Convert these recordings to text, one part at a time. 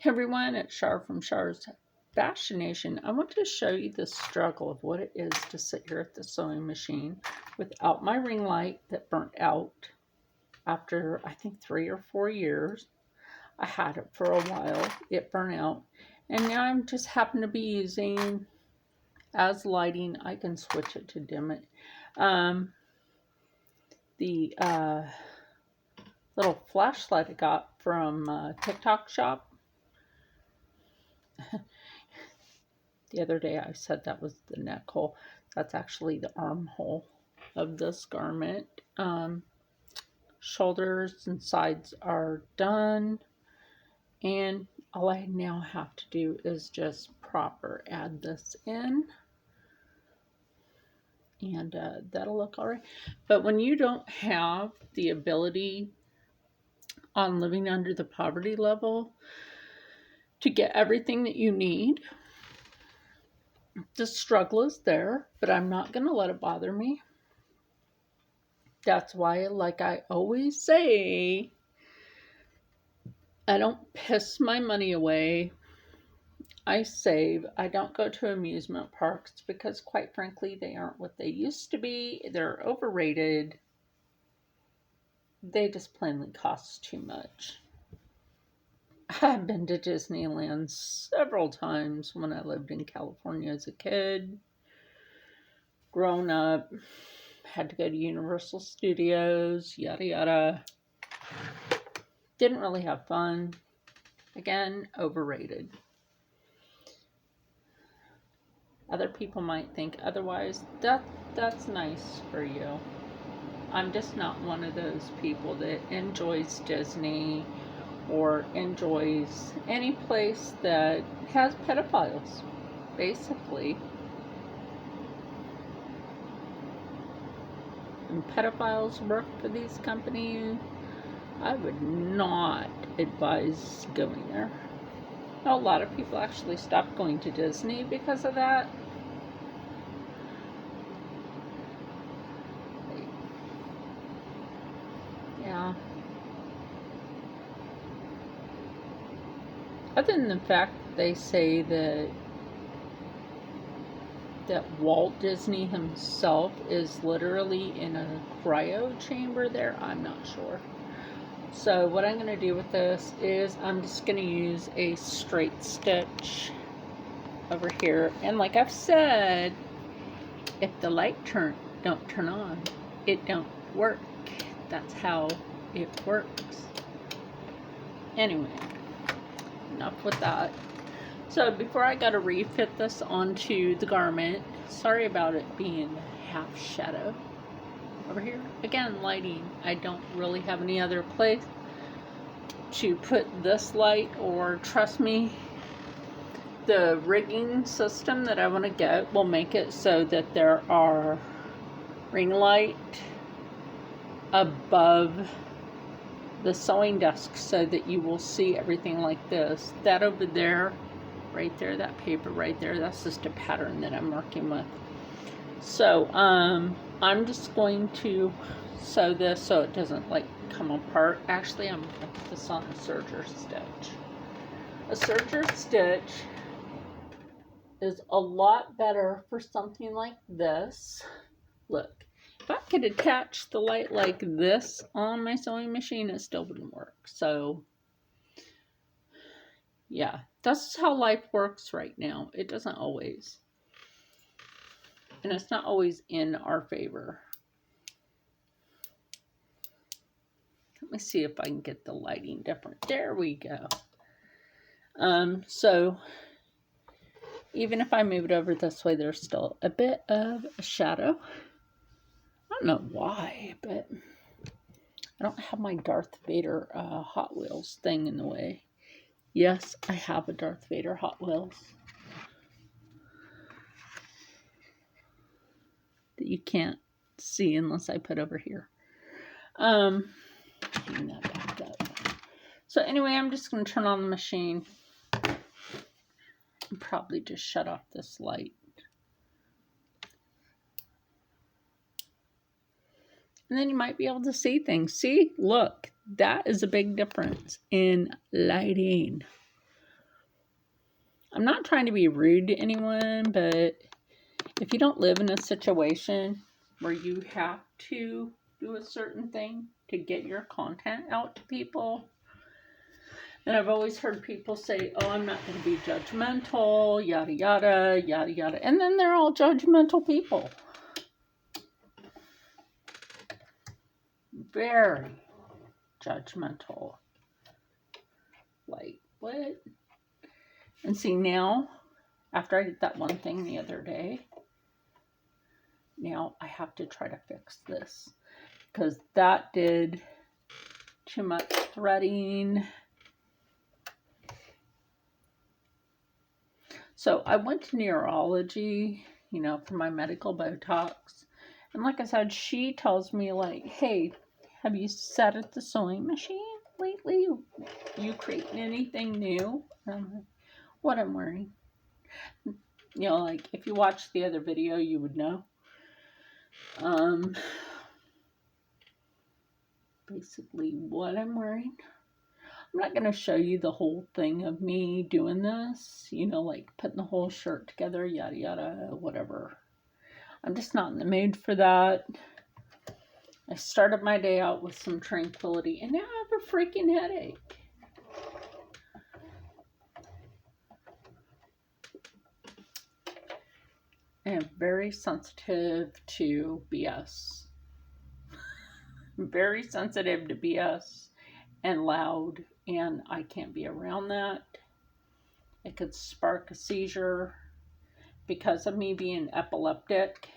Hey everyone, it's Char from Char's Fashion Nation. I want to show you the struggle of what it is to sit here at the sewing machine without my ring light that burnt out after I think 3 or 4 years. I had it for a while, it burnt out, and now I'm just happen to be using as lighting. I can switch it to dim it. The little flashlight I got from TikTok shop. The other day I said that was the neck hole. That's actually the armhole of this garment. Shoulders and sides are done. And all I now have to do is just proper add this in. And that'll look all right. But when you don't have the ability on living under the poverty level to get everything that you need, the struggle is there, but I'm not going to let it bother me. That's why, like I always say, I don't piss my money away. I save. I don't go to amusement parks because, quite frankly, they aren't what they used to be. They're overrated. They just plainly cost too much. I've been to Disneyland several times when I lived in California as a kid. Grown up, had to go to Universal Studios, yada yada. Didn't really have fun. Again, overrated. Other people might think otherwise. That's nice for you. I'm just not one of those people that enjoys Disney or enjoys any place that has pedophiles, basically. And pedophiles work for these companies. I would not advise going there. A lot of people actually stopped going to Disney because of that. Yeah. Other than the fact that they say that Walt Disney himself is literally in a cryo chamber there, I'm not sure. So what I'm going to do with this is I'm just going to use a straight stitch over here. And like I've said, if the light don't turn on, it don't work. That's how it works. Anyway, enough with that. So before I gotta refit this onto the garment, sorry about it being half shadow over here. Again, lighting. I don't really have any other place to put this light, or trust me, the rigging system that I want to get will make it so that there are ring light above the sewing desk so that you will see everything like this. That over there, right there, that paper right there, that's just a pattern that I'm working with. So I'm just going to sew this so it doesn't like come apart. Actually, I'm going to put this on a serger stitch. A serger stitch is a lot better for something like this. Look, if I could attach the light like this on my sewing machine, it still wouldn't work. So yeah, that's how life works right now. It doesn't always. And it's not always in our favor. Let me see if I can get the lighting different. There we go. So even if I move it over this way, there's still a bit of a shadow. I don't know why, but I don't have my Darth Vader Hot Wheels thing in the way. Yes, I have a Darth Vader Hot Wheels that you can't see unless I put over here. Hang that back up. So anyway, I'm just going to turn on the machine and probably just shut off this light. And then you might be able to see things. See, look, that is a big difference in lighting. I'm not trying to be rude to anyone, but if you don't live in a situation where you have to do a certain thing to get your content out to people, and I've always heard people say, oh, I'm not going to be judgmental, yada, yada, yada, yada. And then they're all judgmental people. Very judgmental. Like, what? And see, now, after I did that one thing the other day, now I have to try to fix this. Because that did too much threading. So I went to neurology, for my medical Botox. And like I said, she tells me like, hey, have you sat at the sewing machine lately? You creating anything new? And I'm like, what I'm wearing. Like if you watched the other video, you would know. Basically what I'm wearing. I'm not going to show you the whole thing of me doing this, like putting the whole shirt together, yada, yada, whatever. I'm just not in the mood for that. I started my day out with some tranquility, and now I have a freaking headache. I am very sensitive to BS. I'm very sensitive to BS and loud, and I can't be around that. It could spark a seizure. Because of me being epileptic,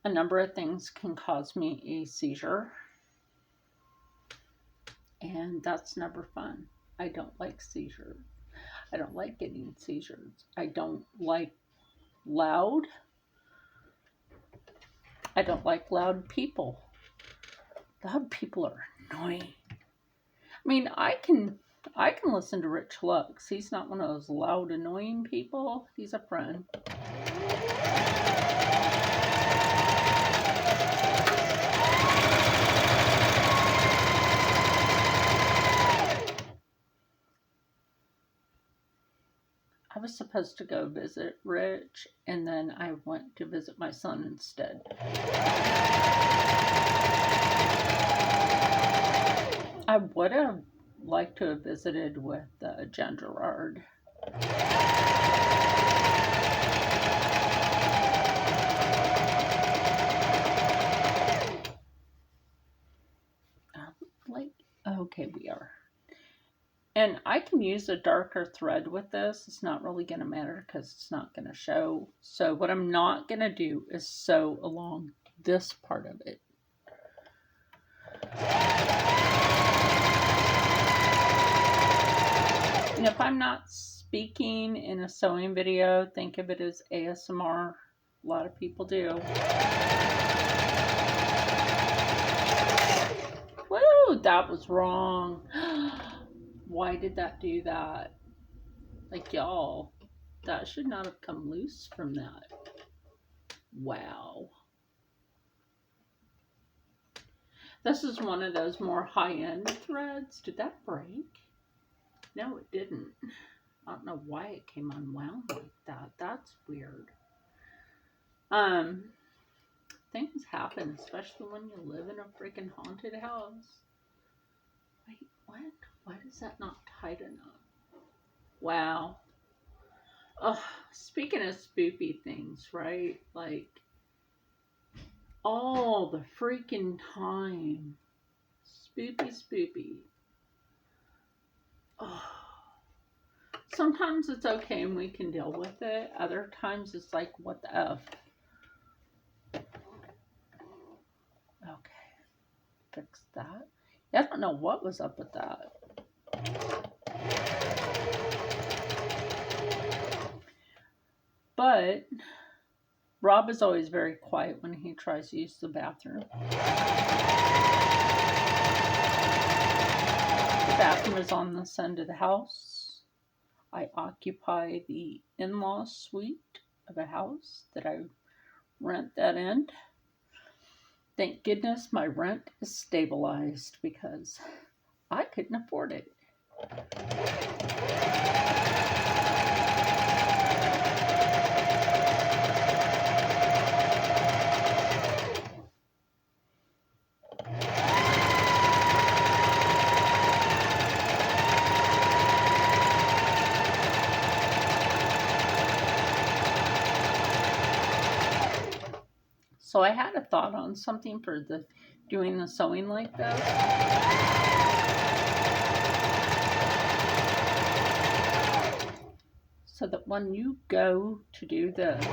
a number of things can cause me a seizure. And that's never fun. I don't like seizures. I don't like getting seizures. I don't like loud. I don't like loud people. Loud people are annoying. I mean, I can listen to Rich Lux. He's not one of those loud, annoying people. He's a friend. I was supposed to go visit Rich, and then I went to visit my son instead. I would have liked to have visited with Jen Gerard. Okay, we are. And I can use a darker thread with this. It's not really going to matter because it's not going to show. So what I'm not going to do is sew along this part of it. And if I'm not speaking in a sewing video, think of it as ASMR. A lot of people do. Woo, that was wrong. Why did that do that? Like, y'all, that should not have come loose from that. Wow. This is one of those more high-end threads. Did that break? No, it didn't. I don't know why it came unwound like that. That's weird. Things happen, especially when you live in a freaking haunted house. Wait, what? Why is that not tight enough? Wow. Oh, speaking of spoopy things, right? Like, all the freaking time. Spoopy. Oh. Sometimes it's okay and we can deal with it. Other times it's like, what the F? Okay. Fix that. I don't know what was up with that. But Rob is always very quiet when he tries to use the bathroom. The bathroom is on this end of the house. I occupy the in-law suite of a house that I rent that end. Thank goodness my rent is stabilized because I couldn't afford it. So I had a thought on something for the doing the sewing like this. So that when you go to do this,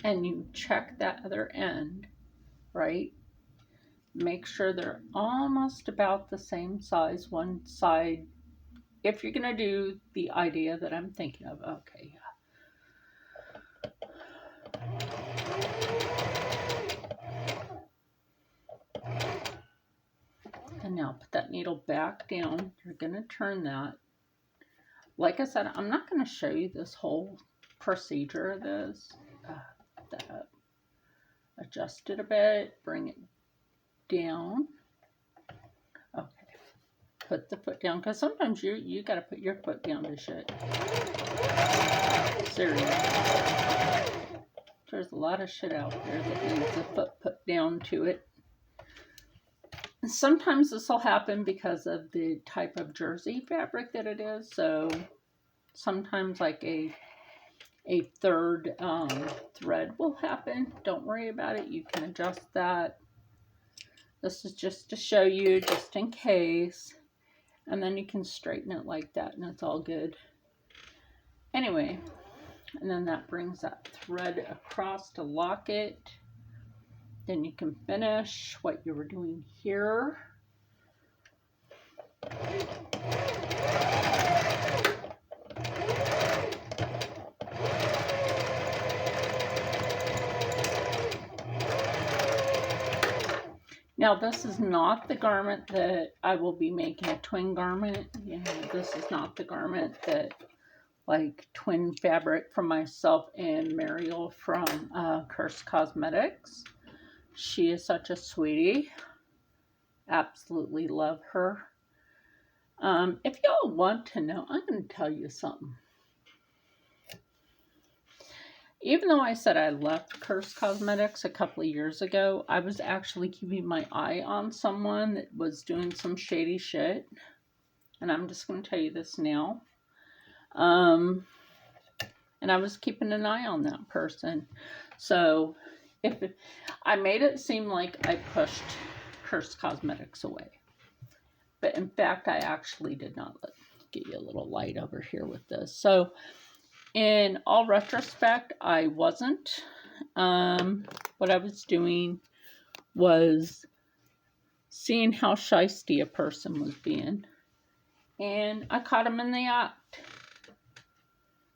and you check that other end, right? Make sure they're almost about the same size, one side, if you're going to do the idea that I'm thinking of. Okay, yeah. And now put that needle back down. You're going to turn that. Like I said, I'm not going to show you this whole procedure of this. That up. Adjust it a bit, bring it down. Okay. Put the foot down, because sometimes you got to put your foot down to shit. Seriously. There's a lot of shit out there that needs a foot put down to it. And sometimes this will happen because of the type of jersey fabric that it is. So sometimes like a third thread will happen. Don't worry about it. You can adjust that. This is just to show you, just in case. And then you can straighten it like that and it's all good. Anyway, and then that brings that thread across to lock it. Then you can finish what you were doing here. Now this is not the garment that I will be making a twin garment. You know, this is not the garment that like twin fabric from myself and Mariel from Curse Cosmetics. She is such a sweetie. Absolutely love her. If y'all want to know, I'm going to tell you something. Even though I said I left Curse Cosmetics a couple of years ago, I was actually keeping my eye on someone that was doing some shady shit. And I'm just going to tell you this now. And I was keeping an eye on that person. So I made it seem like I pushed Curse Cosmetics away. But in fact, I actually did not. Let's get you a little light over here with this. So in all retrospect, I wasn't. What I was doing was seeing how shysty a person was being. And I caught him in the act.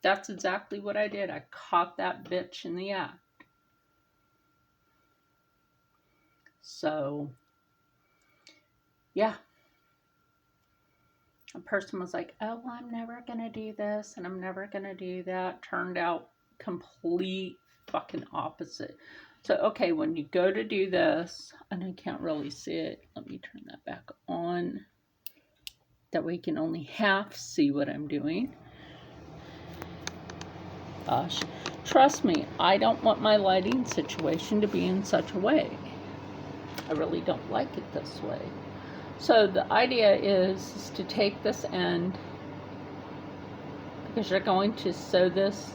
That's exactly what I did. I caught that bitch in the act. So, yeah. A person was like, oh, I'm never going to do this and I'm never going to do that. Turned out complete fucking opposite. So, okay, when you go to do this, and I can't really see it. Let me turn that back on. That way you can only half see what I'm doing. Gosh, trust me, I don't want my lighting situation to be in such a way. I really don't like it this way. So the idea is to take this end, because you're going to sew this.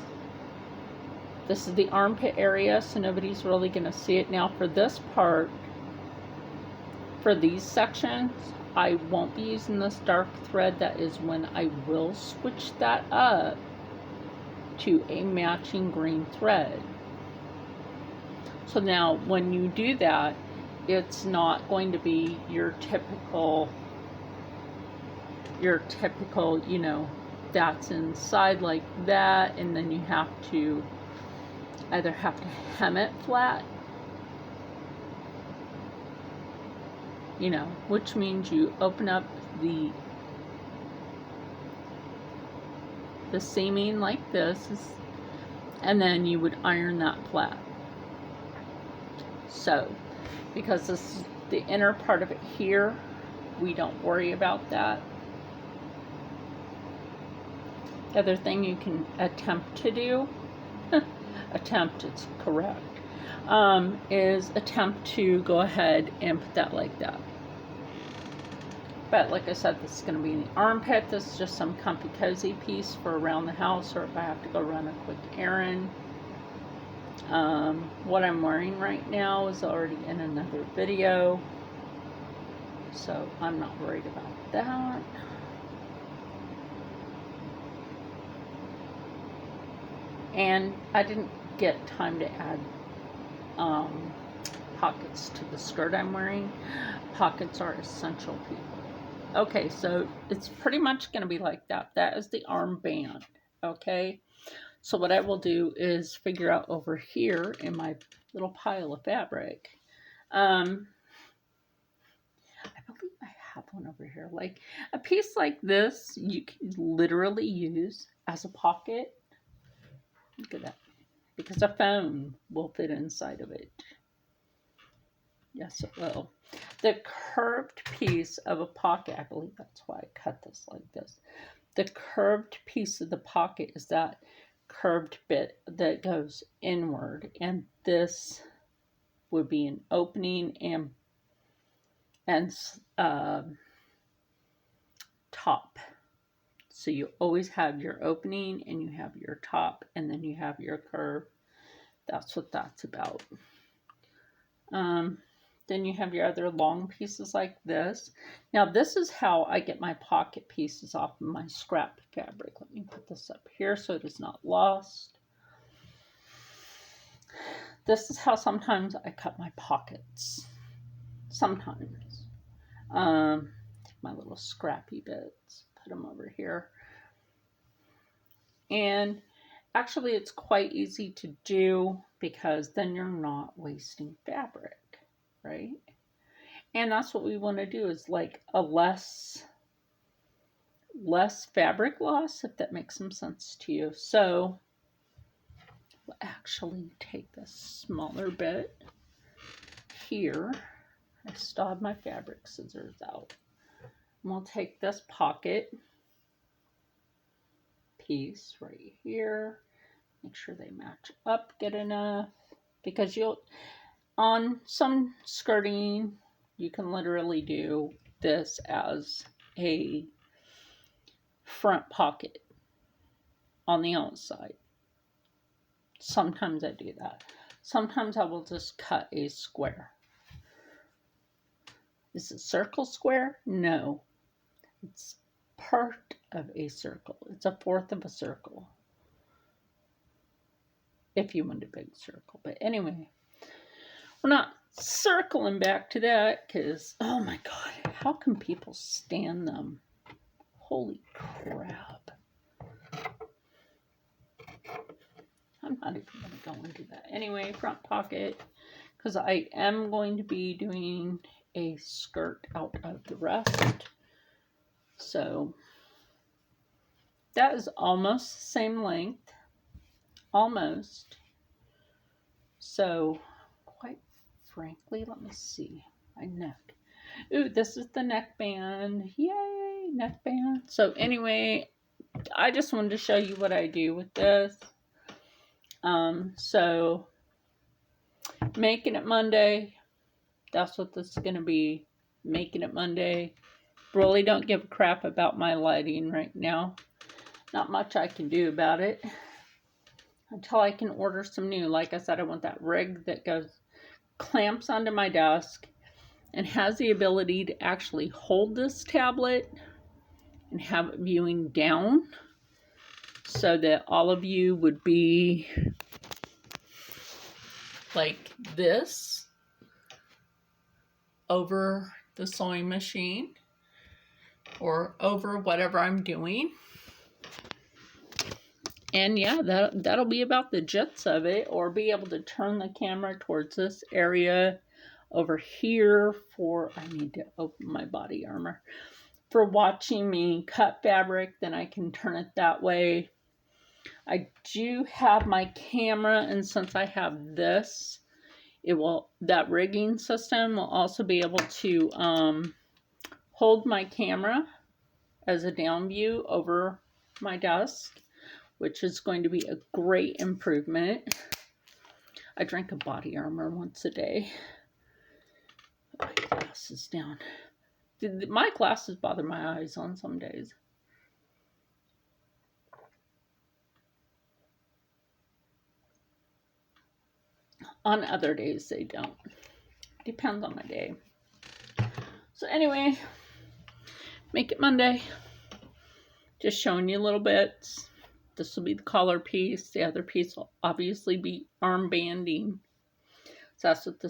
This is the armpit area, so nobody's really going to see it. Now for this part, for these sections, I won't be using this dark thread. That is when I will switch that up to a matching green thread. So now when you do that, it's not going to be your typical, you know, that's inside like that, and then you have to either have to hem it flat, you know, which means you open up the seaming like this, and then you would iron that flat. So, because this is the inner part of it here, we don't worry about that. The other thing you can attempt to do, attempt, it's correct, is attempt to go ahead and put that like that. but like I said, this is going to be in the armpit. This is just some comfy cozy piece for around the house, or if I have to go run a quick errand. What I'm wearing right now is already in another video, so I'm not worried about that. And I didn't get time to add pockets to the skirt I'm wearing. Pockets are essential, people. Okay, so it's pretty much going to be like that. That is the armband, okay? So what I will do is figure out over here in my little pile of fabric. I believe I have one over here. Like a piece like this, you can literally use as a pocket. Look at that. Because a phone will fit inside of it. Yes, it will. The curved piece of a pocket, I believe that's why I cut this like this. The curved piece of the pocket is that curved bit that goes inward, and this would be an opening and top. So you always have your opening and you have your top, and then you have your curve. That's what that's about. Then you have your other long pieces like this. Now this is how I get my pocket pieces off of my scrap fabric. Let me put this up here so it is not lost. This is how sometimes I cut my pockets. Sometimes. My little scrappy bits. Put them over here. And actually it's quite easy to do because then you're not wasting fabric, right? And that's what we want to do, is like a less fabric loss, if that makes some sense to you. So we'll actually take this smaller bit here. I still have my fabric scissors out. And we'll take this pocket piece right here. Make sure they match up good enough, because you'll, on some skirting, you can literally do this as a front pocket on the outside. Sometimes I do that. Sometimes I will just cut a square. Is it circle square? No. It's part of a circle. It's a fourth of a circle. If you want a big circle. But anyway, we're not circling back to that because, oh my God, how can people stand them? Holy crap. I'm not even going to go into that. Anyway, front pocket, because I am going to be doing a skirt out of the rest. So that is almost the same length. Almost. So quite frankly, let me see. My neck. Ooh, this is the neckband. Yay, neckband. So anyway, I just wanted to show you what I do with this. So making it Monday. That's what this is going to be. Making it Monday. Really don't give a crap about my lighting right now. Not much I can do about it until I can order some new. Like I said, I want that rig that goes, clamps onto my desk and has the ability to actually hold this tablet and have it viewing down, so that all of you would be like this over the sewing machine or over whatever I'm doing. And yeah, that'll be about the gist of it. Or be able to turn the camera towards this area over here for, I need to open my body armor, for watching me cut fabric. Then I can turn it that way. I do have my camera, and since I have this, that rigging system will also be able to hold my camera as a down view over my desk, which is going to be a great improvement. I drink a body armor once a day. Put my glasses down. My glasses bother my eyes on some days. On other days, they don't. Depends on my day. So anyway, make it Monday. Just showing you little bits. This will be the collar piece. The other piece will obviously be armbanding. So that's what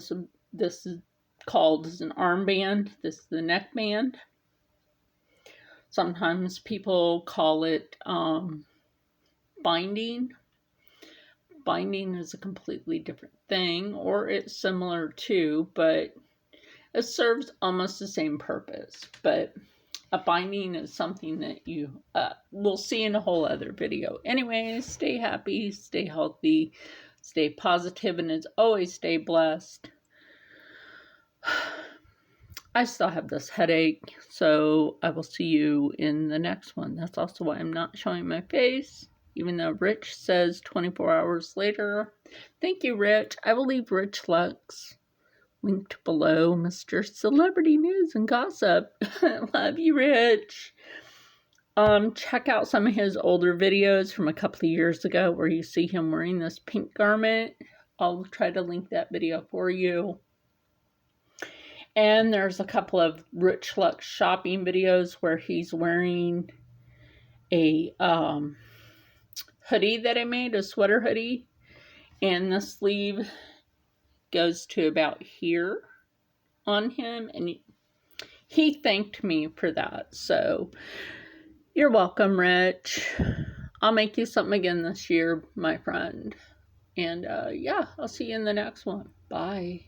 this is called, is an armband. This is the neckband. Sometimes people call it binding. Binding is a completely different thing, or it's similar too, but it serves almost the same purpose. But a binding is something that you will see in a whole other video. Anyway, stay happy, stay healthy, stay positive, and as always, stay blessed. I still have this headache, so I will see you in the next one. That's also why I'm not showing my face, even though Rich says 24 hours later. Thank you, Rich. I will leave Rich Lux linked below, Mr. Celebrity News and Gossip. Love you, Rich. Check out some of his older videos from a couple of years ago where you see him wearing this pink garment. I'll try to link that video for you. And there's a couple of Rich Lux shopping videos where he's wearing a hoodie that I made, a sweater hoodie. And the sleeve goes to about here on him. And he thanked me for that. So you're welcome, Rich. I'll make you something again this year, my friend. And yeah, I'll see you in the next one. Bye.